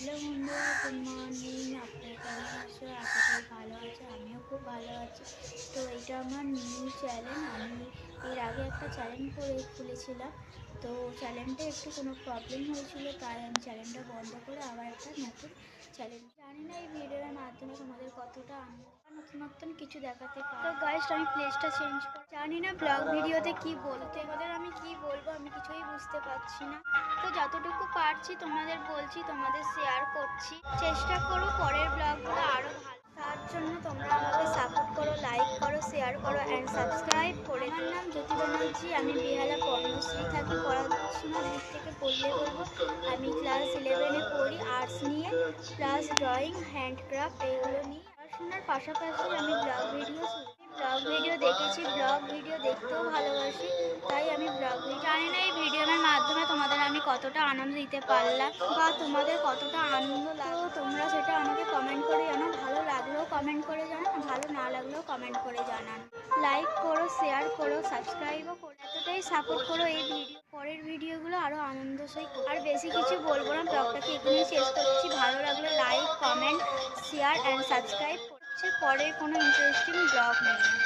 Hello বন্ধুরা, good morning. আপনারা কেমন আছো? আশা করি ভালো আছো, আমিও খুব ভালো আছি। তো এটা আমার নিউ চ্যানেল। আমি এর আগে একটা চ্যানেল খুলেছিলাম, তো চ্যানেলটা একটু কোনো প্রবলেম হয়েছিল, তাই আমি চ্যানেলটা বন্ধ করে আবার একটা নতুন চ্যানেল। জানি না এই ভিডিওর মাধ্যমে তোমাদের কতটা নতুন নতুন কিছু দেখাতে পারি। তো গাইস, আমি প্লেসটা চেঞ্জ করে জানি না ব্লগ ভিডিওতে কি বলতে, তোমাদের আমি কি বলবো আমি কিছুই বুঝতে পারছি না। তো যতটুকু পারছি তোমাদের বলছি, তোমাদের শেয়ার করছি। চেষ্টা করো পরের ব্লগগুলো আরও ভালো, তার জন্য তোমরা আমাকে সাপোর্ট করো, লাইক করো, শেয়ার করো অ্যান্ড সাবস্ক্রাইব করে। আমার নাম জ্যোতি ব্যানার্জি, আমি বেহালা পর্ণশ্রী থাকি। পড়াশোনার দিক থেকে বললে বলবো আমি ক্লাস 11-এ পড়ি, আর্টস নিয়ে, প্লাস ড্রয়িং, হ্যান্ডক্রাফট এগুলো নিয়ে। পড়াশোনার পাশাপাশি আমি ব্লগ ভিডিও দেখেছি, ব্লগ ভিডিও দেখতেও ভালোবাসি, তাই আমি ব্লগ ভিডিও। জানি না এই ভিডিওর মাধ্যমে তোমাদের আমি কতটা আনন্দ দিতে পারলাম বা তোমাদের কতটা আনন্দ লাগলো, তোমরা সেটা আমাকে কমেন্ট করে জানাও। ভালো লাগলেও কমেন্ট করে জানান, ভালো না লাগলেও কমেন্ট করে জানান। লাইক করো, শেয়ার করো, সাবস্ক্রাইবও করো। এতটাই সাপোর্ট করো এই ভিডিও, পরের ভিডিওগুলো আরও আনন্দসই করো। আর বেশি কিছু বলবো না, ব্লগটাকে এখানেই শেষ করছি। ভালো লাগলে like, comment, share and subscribe করছে পরের কোনো ইন্টারেস্টিং ব্লগ নিয়ে।